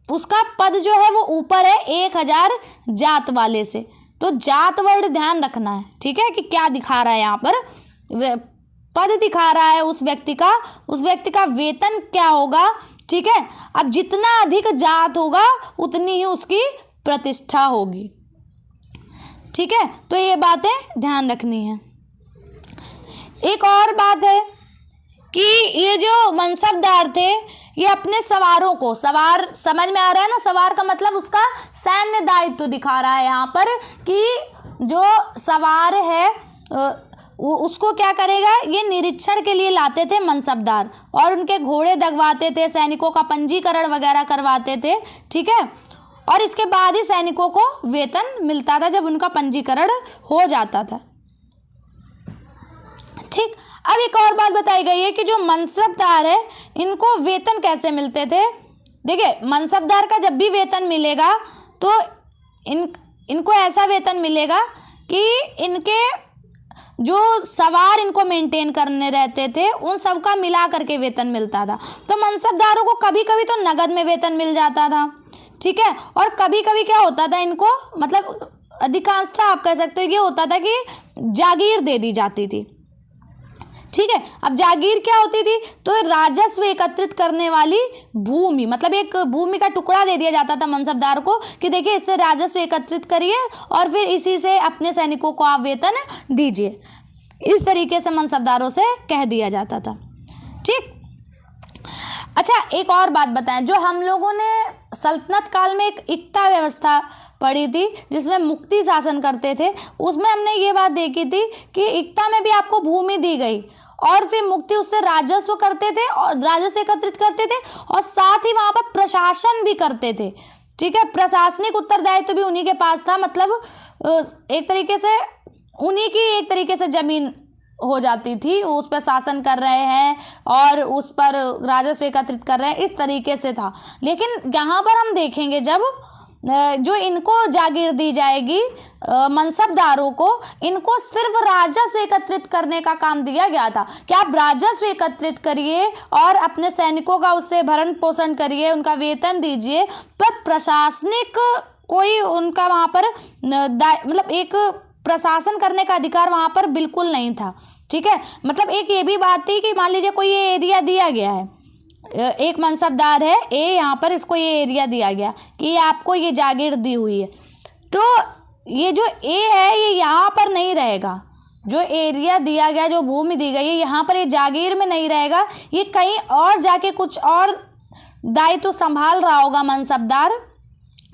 उसका पद जो है वो ऊपर है 1000 जात वाले से। तो जात वर्ड ध्यान रखना है, ठीक है, कि क्या दिखा रहा है यहाँ पर? पद दिखा रहा है उस व्यक्ति का वेतन क्या होगा, ठीक है। अब जितना अधिक जात होगा उतनी ही उसकी प्रतिष्ठा होगी, ठीक है। तो ये बातें ध्यान रखनी है। एक और बात है कि ये जो मनसबदार थे, ये अपने सवारों को, सवार समझ में आ रहा है ना? सवार का मतलब उसका सैन्य दायित्व दिखा रहा है यहाँ पर, कि जो सवार है उसको क्या करेगा? ये निरीक्षण के लिए लाते थे मनसबदार, और उनके घोड़े दगवाते थे, सैनिकों का पंजीकरण वगैरह करवाते थे, ठीक है। और इसके बाद ही सैनिकों को वेतन मिलता था, जब उनका पंजीकरण हो जाता था, ठीक। अब एक और बात बताई गई है कि जो मनसबदार है, इनको वेतन कैसे मिलते थे। देखिए, मनसबदार का जब भी वेतन मिलेगा तो इनको ऐसा वेतन मिलेगा कि इनके जो सवार इनको मेंटेन करने रहते थे, उन सब का मिला करके वेतन मिलता था। तो मनसबदारों को कभी कभी तो नगद में वेतन मिल जाता था, ठीक है। और कभी कभी क्या होता था, इनको मतलब अधिकांशतः आप कह सकते हो ये होता था कि जागीर दे दी जाती थी, ठीक है। अब जागीर क्या होती थी? तो राजस्व एकत्रित करने वाली भूमि, मतलब एक भूमि का टुकड़ा दे दिया जाता था मनसबदार को कि देखिए इससे राजस्व एकत्रित करिए और फिर इसी से अपने सैनिकों को आप वेतन दीजिए। इस तरीके से मनसबदारों से कह दिया जाता था, ठीक। अच्छा, एक और बात बताएं, जो हम लोगों ने सल्तनत काल में एक इक्ता व्यवस्था पढ़ी थी, जिसमें मुक्ति शासन करते थे, उसमें हमने ये बात देखी थी कि इक्ता में भी आपको भूमि दी गई और फिर मुक्ति उससे राजस्व करते थे और राजस्व एकत्रित करते थे, और साथ ही वहाँ पर प्रशासन भी करते थे, ठीक है। प्रशासनिक उत्तरदायित्व भी उन्हीं के पास था, मतलब एक तरीके से उन्हीं की एक तरीके से जमीन हो जाती थी, उस पर शासन कर रहे हैं और उस पर राजस्व एकत्रित कर रहे हैं, इस तरीके से था। लेकिन यहाँ पर हम देखेंगे जब जो इनको जागीर दी जाएगी मनसबदारों को, इनको सिर्फ राजस्व एकत्रित करने का काम दिया गया था कि आप राजस्व एकत्रित करिए और अपने सैनिकों का उससे भरण पोषण करिए, उनका वेतन दीजिए, पर प्रशासनिक कोई उनका वहाँ पर मतलब एक प्रशासन करने का अधिकार वहाँ पर बिल्कुल नहीं था, ठीक है। मतलब एक ये भी बात थी कि मान लीजिए कोई ये एरिया दिया गया है, एक मनसबदार है ए, यहाँ पर इसको ये एरिया दिया गया कि आपको ये जागीर दी हुई है, तो ये जो ए है ये यहाँ पर नहीं रहेगा, जो एरिया दिया गया, जो भूमि दी गई है, यहाँ पर ये जागीर में नहीं रहेगा, ये कहीं और जाके कुछ और दायित्व संभाल रहा होगा मनसबदार,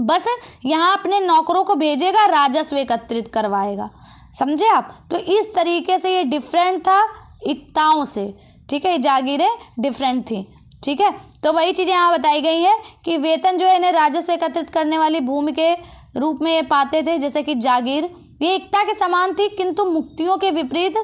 बस यहाँ अपने नौकरों को भेजेगा, राजस्व एकत्रित करवाएगा, समझे आप। तो इस तरीके से ये डिफरेंट था इक्ताओं से, ठीक है, जागीरें डिफरेंट थी, ठीक है। तो वही चीज़ें यहाँ बताई गई है कि वेतन जो है इन्हें राजस्व एकत्रित करने वाली भूमि के रूप में ये पाते थे, जैसे कि जागीर, ये एकता के समान थी, किंतु मुक्तियों के विपरीत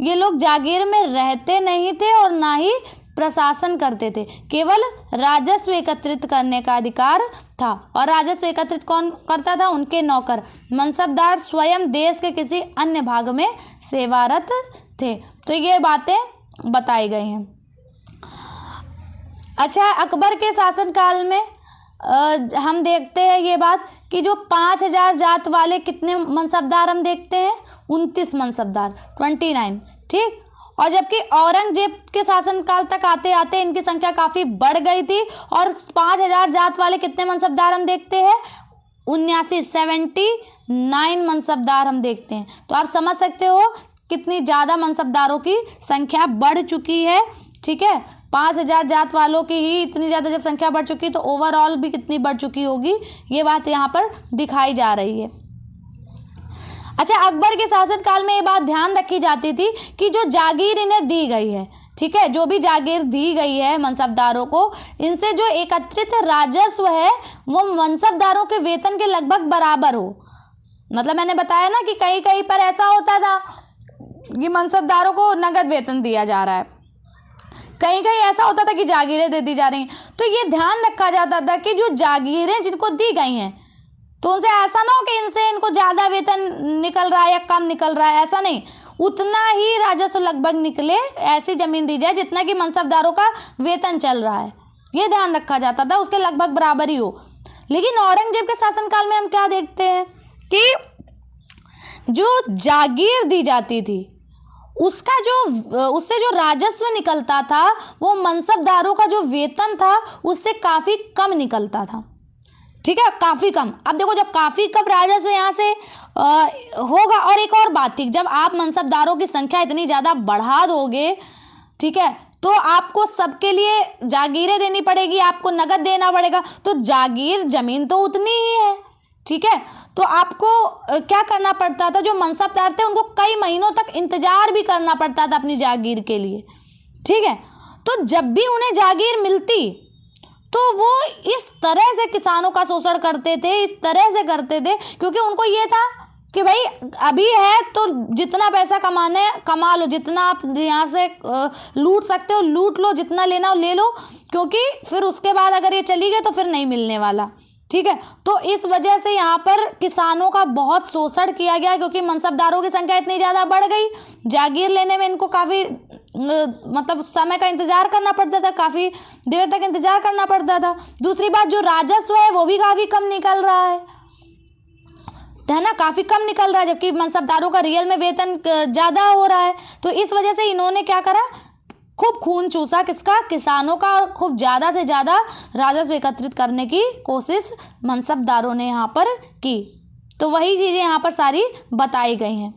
ये लोग जागीर में रहते नहीं थे और ना ही प्रशासन करते थे, केवल राजस्व एकत्रित करने का अधिकार था। और राजस्व एकत्रित कौन करता था? उनके नौकर मनसबदार स्वयं देश के किसी अन्य भाग में सेवारत थे। तो ये बातें बताई गई हैं। अच्छा, अकबर के शासनकाल में हम देखते हैं ये बात कि जो 5000 जात वाले कितने मनसबदार हम देखते हैं? 29 मनसबदार, 29, ठीक। और जबकि औरंगजेब के शासनकाल तक आते आते इनकी संख्या काफ़ी बढ़ गई थी और 5000 जात वाले कितने मनसबदार हम देखते हैं? 79 मनसबदार हम देखते हैं। तो आप समझ सकते हो कितनी ज़्यादा मनसबदारों की संख्या बढ़ चुकी है, ठीक है। 5000 जात वालों की ही इतनी ज़्यादा जब संख्या बढ़ चुकी तो ओवरऑल भी कितनी बढ़ चुकी होगी, ये बात यहाँ पर दिखाई जा रही है। अच्छा, अकबर के शासनकाल में ये बात ध्यान रखी जाती थी कि जो जागीर इन्हें दी गई है, ठीक है, जो भी जागीर दी गई है मनसबदारों को, इनसे जो एकत्रित राजस्व है वो मनसबदारों के वेतन के लगभग बराबर हो। मतलब मैंने बताया ना कि कहीं कहीं पर ऐसा होता था कि मनसबदारों को नगद वेतन दिया जा रहा है, कहीं कहीं ऐसा होता था कि जागीरें दे दी जा रही हैं। तो ये ध्यान रखा जाता था कि जो जागीरें जिनको दी गई हैं तो उनसे ऐसा ना हो कि इनको ज़्यादा वेतन निकल रहा है या कम निकल रहा है, ऐसा नहीं, उतना ही राजस्व लगभग निकले, ऐसी ज़मीन दी जाए जितना कि मनसबदारों का वेतन चल रहा है, ये ध्यान रखा जाता था, उसके लगभग बराबर ही हो। लेकिन औरंगजेब के शासनकाल में हम क्या देखते हैं कि जो जागीर दी जाती थी उसका उससे जो राजस्व निकलता था वो मनसबदारों का जो वेतन था उससे काफ़ी कम निकलता था, ठीक है, काफ़ी कम। अब देखो, जब काफ़ी कम राजस्व यहाँ से होगा, और एक और बात थी, जब आप मनसबदारों की संख्या इतनी ज़्यादा बढ़ा दोगे, ठीक है, तो आपको सबके लिए जागीरें देनी पड़ेगी, आपको नगद देना पड़ेगा। तो जागीर जमीन तो उतनी ही है, ठीक है, तो आपको क्या करना पड़ता था? जो मनसबदार थे उनको कई महीनों तक इंतजार भी करना पड़ता था अपनी जागीर के लिए, ठीक है। तो जब भी उन्हें जागीर मिलती तो वो इस तरह से किसानों का शोषण करते थे, इस तरह से करते थे, क्योंकि उनको ये था कि भाई अभी है तो जितना पैसा कमा लो, जितना आप यहाँ से लूट सकते हो लूट लो, जितना लेना हो ले लो, क्योंकि फिर उसके बाद अगर ये चली गई तो फिर नहीं मिलने वाला, ठीक है। तो इस वजह से यहाँ पर किसानों का बहुत शोषण किया गया, क्योंकि मनसबदारों की संख्या इतनी ज़्यादा बढ़ गई, जागीर लेने में इनको काफ़ी मतलब समय का इंतजार करना पड़ता था, काफ़ी देर तक इंतजार करना पड़ता था। दूसरी बात, जो राजस्व है वो भी काफ़ी कम निकल रहा है ना, काफ़ी कम निकल रहा है, जबकि मनसबदारों का रियल में वेतन ज़्यादा हो रहा है। तो इस वजह से इन्होंने क्या करा, खूब खून चूसा, किसका? किसानों का, और खूब ज़्यादा से ज़्यादा राजस्व एकत्रित करने की कोशिश मनसबदारों ने यहाँ पर की। तो वही चीज़ें यहाँ पर सारी बताई गई हैं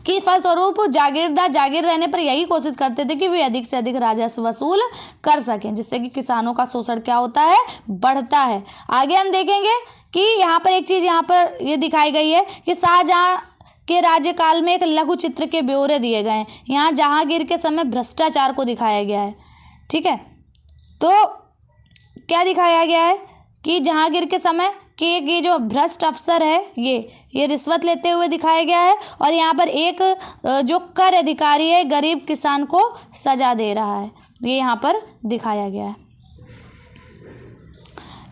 कि फलस्वरूप जागीरदार जागीर रहने पर यही कोशिश करते थे कि वे अधिक से अधिक राजस्व वसूल कर सकें, जिससे कि किसानों का शोषण क्या होता है? बढ़ता है। आगे हम देखेंगे कि यहाँ पर एक चीज़ यहाँ पर ये दिखाई गई है कि शाहजहाँ के राज्यकाल में एक लघु चित्र के ब्यौरे दिए गए हैं। यहाँ जहांगीर के समय भ्रष्टाचार को दिखाया गया है, ठीक है। तो क्या दिखाया गया है कि जहांगीर के समय कि ये जो भ्रष्ट अफसर है ये रिश्वत लेते हुए दिखाया गया है, और यहाँ पर एक जो कर अधिकारी है गरीब किसान को सजा दे रहा है, ये यहाँ पर दिखाया गया है।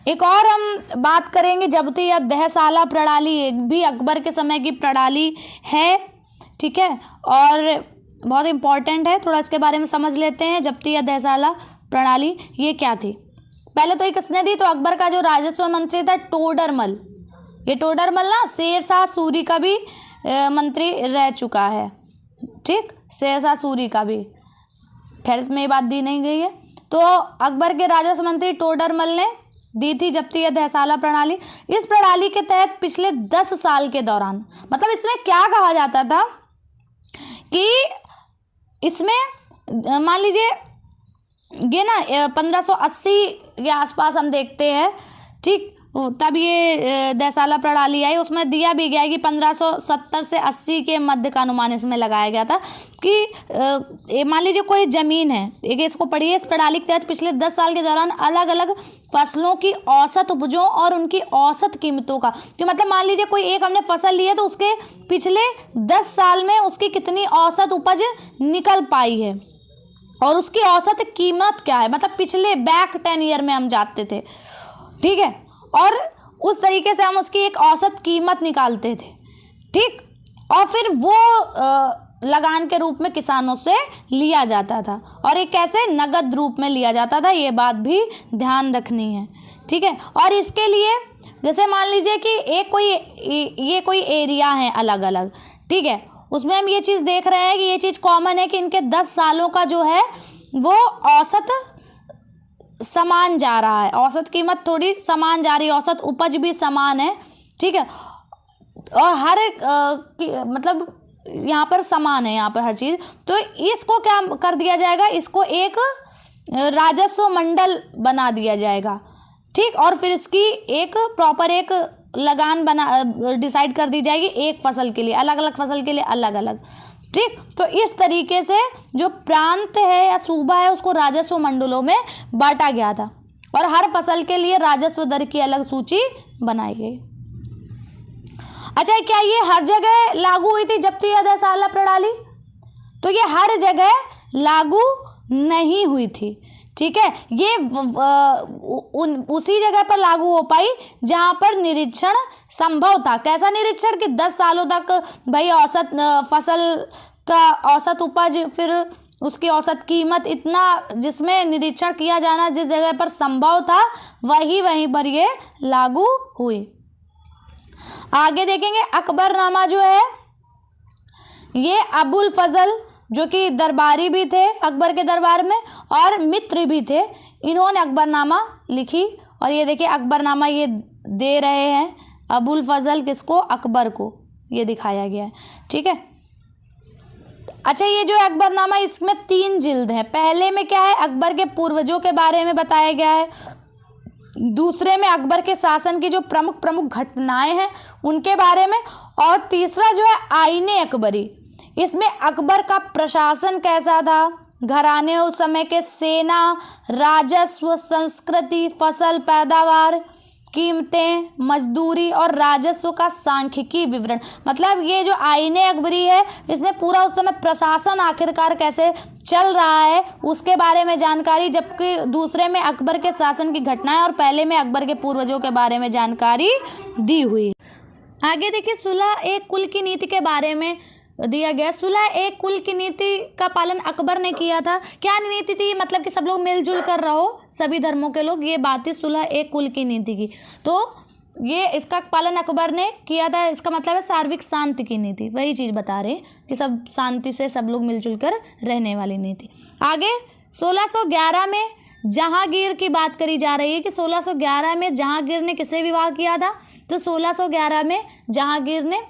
एक और हम बात करेंगे जब्ती या दहसाला प्रणाली, एक भी अकबर के समय की प्रणाली है, ठीक है, और बहुत इम्पॉर्टेंट है, थोड़ा इसके बारे में समझ लेते हैं। जब्ती या दहसाला प्रणाली ये क्या थी? पहले तो ये किसने दी? तो अकबर का जो राजस्व मंत्री था टोडरमल, ये टोडरमल ना शेरशाह सूरी का भी मंत्री रह चुका है, ठीक, शेरशाह सूरी का भी, खैर इसमें ये बात दी नहीं गई है। तो अकबर के राजस्व मंत्री टोडरमल ने दी थी जब्ती या दहसाला प्रणाली। इस प्रणाली के तहत पिछले 10 साल के दौरान, मतलब इसमें क्या कहा जाता था कि इसमें मान लीजिए ये ना 1580 के आसपास हम देखते हैं, ठीक, तब ये दहसाला प्रणाली आई। उसमें दिया भी गया है कि 1570 से 80 के मध्य का अनुमान इसमें लगाया गया था कि मान लीजिए कोई ज़मीन है, एक इसको पढ़िए, इस प्रणाली के तहत पिछले 10 साल के दौरान अलग अलग फसलों की औसत उपजों और उनकी औसत कीमतों का, कि मतलब मान लीजिए कोई एक हमने फसल ली है तो उसके पिछले 10 साल में उसकी कितनी औसत उपज निकल पाई है और उसकी औसत कीमत क्या है, मतलब पिछले बैक 10 ईयर में हम जाते थे, ठीक है, और उस तरीके से हम उसकी एक औसत कीमत निकालते थे, ठीक, और फिर वो लगान के रूप में किसानों से लिया जाता था और एक कैसे नगद रूप में लिया जाता था, ये बात भी ध्यान रखनी है, ठीक है। और इसके लिए जैसे मान लीजिए कि ये कोई एरिया है अलग अलग, ठीक है, उसमें हम ये चीज़ देख रहे हैं कि ये चीज़ कॉमन है कि इनके 10 सालों का जो है वो औसत समान जा रहा है, औसत कीमत थोड़ी समान जा रही है, औसत उपज भी समान है, ठीक है, और हर एक मतलब यहाँ पर समान है, यहाँ पर हर चीज़। तो इसको क्या कर दिया जाएगा, इसको एक राजस्व मंडल बना दिया जाएगा, ठीक, और फिर इसकी एक प्रॉपर एक लगान डिसाइड कर दी जाएगी एक फसल के लिए, अलग अलग फसल के लिए अलग अलग, ठीक। तो इस तरीके से जो प्रांत है या सूबा है उसको राजस्व मंडलों में बांटा गया था और हर फसल के लिए राजस्व दर की अलग सूची बनाई गई। अच्छा, क्या ये हर जगह लागू हुई थी जब्ती या दहसाला प्रणाली? तो ये हर जगह लागू नहीं हुई थी, ठीक है, ये उसी जगह पर लागू हो पाई जहां पर निरीक्षण संभव था। कैसा निरीक्षण कि 10 सालों तक भाई औसत फसल का औसत उपज, फिर उसकी औसत कीमत, इतना जिसमें निरीक्षण किया जाना जिस जगह पर संभव था वहीं पर ये लागू हुई। आगे देखेंगे अकबरनामा जो है, ये अबुल फजल जो कि दरबारी भी थे अकबर के दरबार में और मित्र भी थे, इन्होंने अकबरनामा लिखी। और ये देखिए अकबरनामा ये दे रहे हैं अबुल फजल किसको, अकबर को, ये दिखाया गया है, ठीक है। अच्छा, ये जो अकबरनामा इसमें 3 जिल्द हैं। पहले में क्या है, अकबर के पूर्वजों के बारे में बताया गया है, दूसरे में अकबर के शासन की जो प्रमुख प्रमुख घटनाएं हैं उनके बारे में, और तीसरा जो है आईने अकबरी, इसमें अकबर का प्रशासन कैसा था, घराने उस समय के, सेना, राजस्व, संस्कृति, फसल पैदावार, कीमतें, मजदूरी और राजस्व का सांख्यिकी विवरण। मतलब ये जो आईने अकबरी है इसमें पूरा उस समय प्रशासन आखिरकार कैसे चल रहा है उसके बारे में जानकारी, जबकि दूसरे में अकबर के शासन की घटनाएं और पहले में अकबर के पूर्वजों के बारे में जानकारी दी हुई। आगे देखिए सुलह एक कुल की नीति के बारे में दिया गया। सुलह एक कुल की नीति का पालन अकबर ने किया था। क्या नीति थी, मतलब कि सब लोग मिलजुल कर रहो, सभी धर्मों के लोग, ये बात थी सुलह एक कुल की नीति की। तो ये इसका पालन अकबर ने किया था, इसका मतलब है सार्वत्रिक शांति की नीति, वही चीज़ बता रहे हैं कि सब शांति से सब लोग मिलजुल कर रहने वाली नीति। आगे 1611 में जहांगीर की बात करी जा रही है कि 1611 में जहांगीर ने किससे विवाह किया था। तो 1611 में जहांगीर ने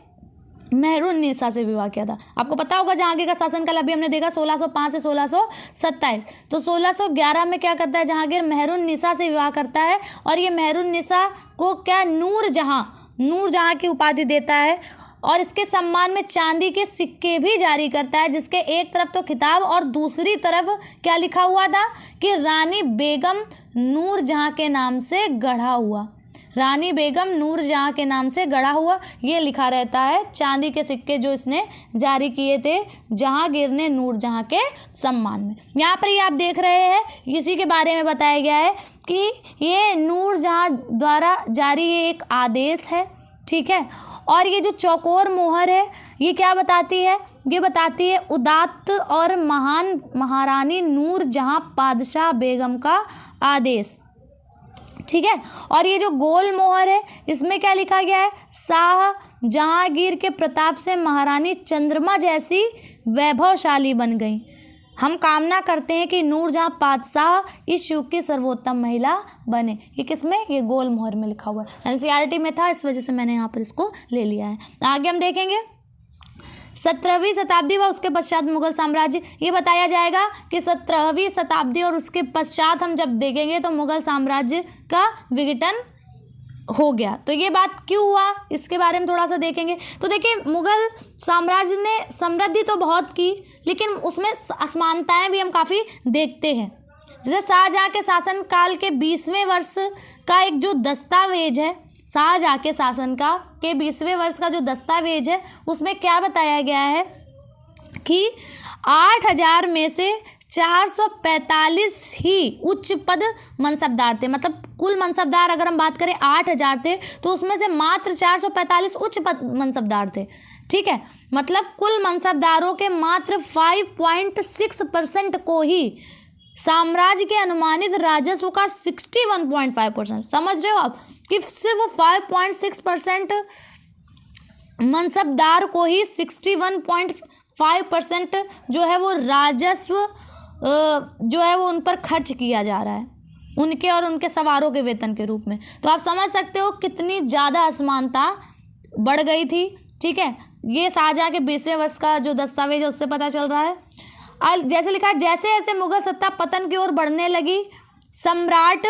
मेहरुन्निसा से विवाह किया था। आपको पता होगा जहांगीर का शासनकाल अभी हमने देखा 1605 से 1627। तो 1611 में क्या करता है जहांगीर, मेहरुन्निसा से विवाह करता है और ये मेहरुन्निसा को क्या नूरजहां की उपाधि देता है और इसके सम्मान में चांदी के सिक्के भी जारी करता है, जिसके एक तरफ तो खिताब और दूसरी तरफ क्या लिखा हुआ था कि रानी बेगम नूरजहां के नाम से गढ़ा हुआ, रानी बेगम नूरजहां के नाम से गढ़ा हुआ, ये लिखा रहता है। चांदी के सिक्के जो इसने जारी किए थे जहांगीर ने नूरजहां के सम्मान में। यहाँ पर ये आप देख रहे हैं इसी के बारे में बताया गया है कि ये नूरजहां द्वारा जारी ये एक आदेश है, ठीक है। और ये जो चौकोर मोहर है ये क्या बताती है, ये बताती है उदात्त और महान महारानी नूरजहां पादशाह बेगम का आदेश, ठीक है। और ये जो गोल मोहर है इसमें क्या लिखा गया है, शाह जहांगीर के प्रताप से महारानी चंद्रमा जैसी वैभवशाली बन गई। हम कामना करते हैं कि नूरजहां पादशाह इस युग की सर्वोत्तम महिला बने। ये किसमें, ये गोल मोहर में लिखा हुआ है। एनसीईआरटी में था, इस वजह से मैंने यहाँ पर इसको ले लिया है। आगे हम देखेंगे 17वीं शताब्दी व उसके पश्चात मुगल साम्राज्य। ये बताया जाएगा कि 17वीं शताब्दी और उसके पश्चात हम जब देखेंगे तो मुगल साम्राज्य का विघटन हो गया। तो ये बात क्यों हुआ, इसके बारे में थोड़ा सा देखेंगे। तो देखिए, मुगल साम्राज्य ने समृद्धि तो बहुत की, लेकिन उसमें असमानताएं भी हम काफ़ी देखते हैं। जैसे शाहजहाँ के शासन काल के 20वें वर्ष का एक जो दस्तावेज है, शाहजहाँ के शासन का के 20वें वर्ष का जो दस्तावेज है, उसमें क्या बताया गया है कि 8000 में से 445 ही उच्च पद मनसबदार थे। मतलब कुल मनसबदार अगर हम बात करें 8000 थे, तो उसमें से मात्र 445 उच्च पद मनसबदार थे। ठीक है, मतलब कुल मनसबदारों के मात्र 5.6% को ही साम्राज्य के अनुमानित राजस्व का 61.5%, समझ रहे हो आप, कि सिर्फ 5.6% मनसबदार को ही 61.5% जो है वो राजस्व जो है वो उन पर खर्च किया जा रहा है, उनके और उनके सवारों के वेतन के रूप में। तो आप समझ सकते हो कितनी ज़्यादा असमानता बढ़ गई थी। ठीक है, ये शाहजहाँ के 20वें वर्ष का जो दस्तावेज है उससे पता चल रहा है। जैसे लिखा है, जैसे जैसे मुगल सत्ता पतन की ओर बढ़ने लगी, सम्राट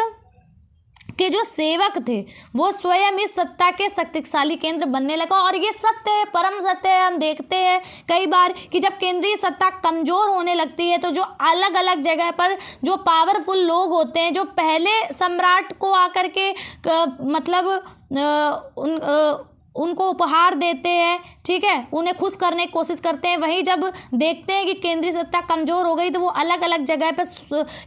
के जो सेवक थे वो स्वयं इस सत्ता के शक्तिशाली केंद्र बनने लगा। और ये सत्य है, परम सत्य है। हम देखते हैं कई बार कि जब केंद्रीय सत्ता कमजोर होने लगती है, तो जो अलग अलग जगह पर जो पावरफुल लोग होते हैं, जो पहले सम्राट को आकर के मतलब उनको उपहार देते हैं, ठीक है, उन्हें खुश करने की कोशिश करते हैं, वहीं जब देखते हैं कि केंद्रीय सत्ता कमज़ोर हो गई, तो वो अलग अलग जगह पर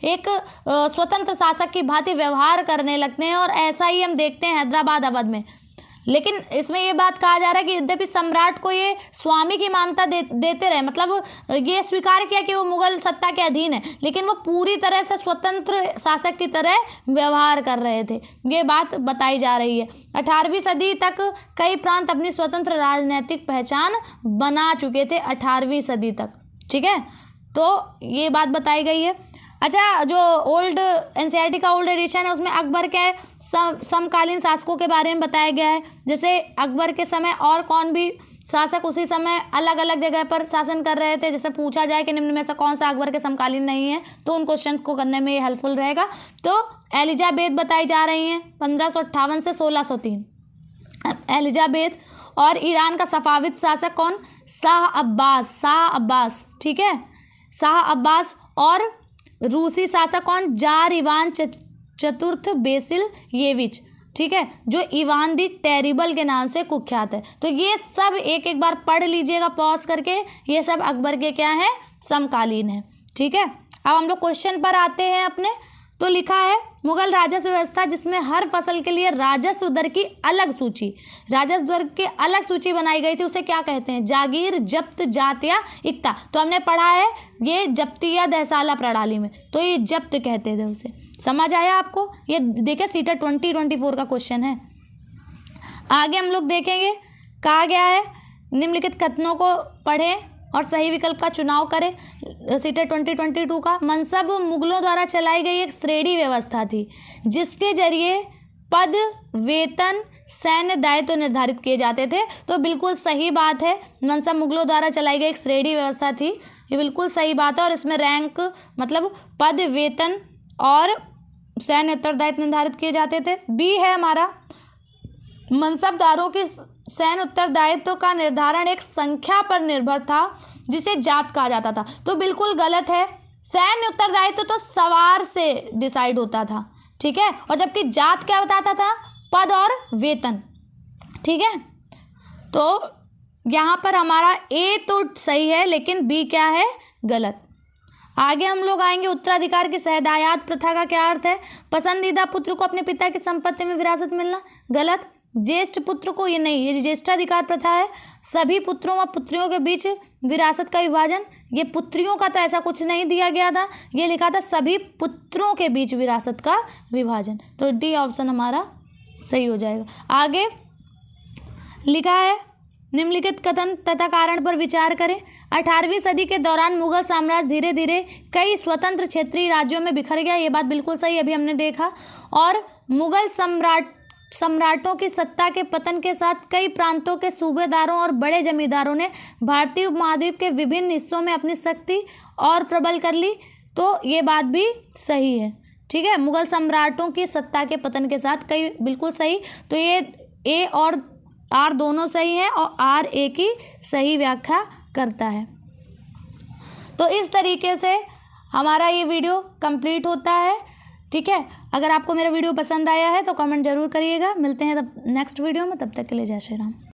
एक स्वतंत्र शासक की भांति व्यवहार करने लगते हैं। और ऐसा ही हम देखते हैं हैदराबाद अवध में। लेकिन इसमें ये बात कहा जा रहा है कि यद्यपि सम्राट को ये स्वामी की मान्यता देते रहे, मतलब ये स्वीकार किया कि वो मुगल सत्ता के अधीन है, लेकिन वो पूरी तरह से स्वतंत्र शासक की तरह व्यवहार कर रहे थे, ये बात बताई जा रही है। 18वीं सदी तक कई प्रांत अपनी स्वतंत्र राजनीतिक पहचान बना चुके थे, 18वीं सदी तक। ठीक है, तो ये बात बताई गई है। अच्छा, जो ओल्ड एनसीईआरटी का ओल्ड एडिशन है उसमें अकबर के समकालीन शासकों के बारे में बताया गया है। जैसे अकबर के समय और कौन भी शासक उसी समय अलग अलग जगह पर शासन कर रहे थे। जैसे पूछा जाए कि निम्न में से कौन सा अकबर के समकालीन नहीं है, तो उन क्वेश्चंस को करने में ये हेल्पफुल रहेगा। तो एलिजाबेथ बताई जा रही हैं 1558 से 1603, एलिजाबेथ। और ईरान का सफाविद शासक कौन, शाह अब्बास, ठीक है, शाह अब्बास। और रूसी शासक कौन, जार इवान चतुर्थ बेसिलयेविच, ठीक है, जो इवान दी टेरिबल के नाम से कुख्यात है। तो ये सब एक एक बार पढ़ लीजिएगा पॉज करके, ये सब अकबर के क्या है, समकालीन है। ठीक है, अब हम लोग क्वेश्चन पर आते हैं अपने। तो लिखा है, मुगल राजस्व व्यवस्था जिसमें हर फसल के लिए राजस्व दर की अलग सूची, राजस्व दर की अलग सूची बनाई गई थी, उसे क्या कहते हैं, जागीर, जब्त, जात या इक्ता। तो हमने पढ़ा है ये जब्ती या दहसाला प्रणाली में, तो ये जब्त कहते थे उसे। समझ आया आपको? ये देखिए सीटेट 2024 का क्वेश्चन है। आगे हम लोग देखेंगे, कहा गया है निम्नलिखित कथनों को पढ़ें और सही विकल्प का चुनाव करें। सीटेट 2022 का, मनसब मुगलों द्वारा चलाई गई एक श्रेणी व्यवस्था थी जिसके जरिए पद, वेतन, सैन्य दायित्व निर्धारित किए जाते थे। तो बिल्कुल सही बात है, मनसब मुगलों द्वारा चलाई गई एक श्रेणी व्यवस्था थी, ये बिल्कुल सही बात है। और इसमें रैंक मतलब पद, वेतन और सैन्य उत्तरदायित्व निर्धारित किए जाते थे। बी है हमारा, मनसबदारों के सैन्य उत्तरदायित्व का निर्धारण एक संख्या पर निर्भर था जिसे जात कहा जाता था। तो बिल्कुल गलत है, सैन्य उत्तरदायित्व तो सवार से डिसाइड होता था, ठीक है, और जबकि जात क्या बताता था, पद और वेतन। ठीक है, तो यहाँ पर हमारा ए तो सही है, लेकिन बी क्या है, गलत। आगे हम लोग आएंगे, उत्तराधिकार की सहदायात प्रथा का क्या अर्थ है, पसंदीदा पुत्र को अपने पिता की संपत्ति में विरासत मिलना, गलत। ज्येष्ठ पुत्र को, ये नहीं, ये ज्येष्ठाधिकार प्रथा है। सभी पुत्रों व पुत्रियों के बीच विरासत का विभाजन, ये पुत्रियों का तो ऐसा कुछ नहीं दिया गया था, ये लिखा था सभी पुत्रों के बीच विरासत का विभाजन। तो डी ऑप्शन हमारा सही हो जाएगा। आगे लिखा है, निम्नलिखित कथन तथा कारण पर विचार करें। 18वीं सदी के दौरान मुगल साम्राज्य धीरे धीरे कई स्वतंत्र क्षेत्रीय राज्यों में बिखर गया, ये बात बिल्कुल सही, अभी हमने देखा। और मुगल सम्राटों की सत्ता के पतन के साथ कई प्रांतों के सूबेदारों और बड़े जमींदारों ने भारतीय उपमहाद्वीप के विभिन्न हिस्सों में अपनी शक्ति और प्रबल कर ली। तो ये बात भी सही है। ठीक है, मुगल सम्राटों की सत्ता के पतन के साथ, कई बिल्कुल सही। तो ये ए और आर दोनों सही हैं और आर ए की सही व्याख्या करता है। तो इस तरीके से हमारा ये वीडियो कंप्लीट होता है। ठीक है, अगर आपको मेरा वीडियो पसंद आया है तो कमेंट जरूर करिएगा। मिलते हैं तब नेक्स्ट वीडियो में, तब तक के लिए जय श्री राम।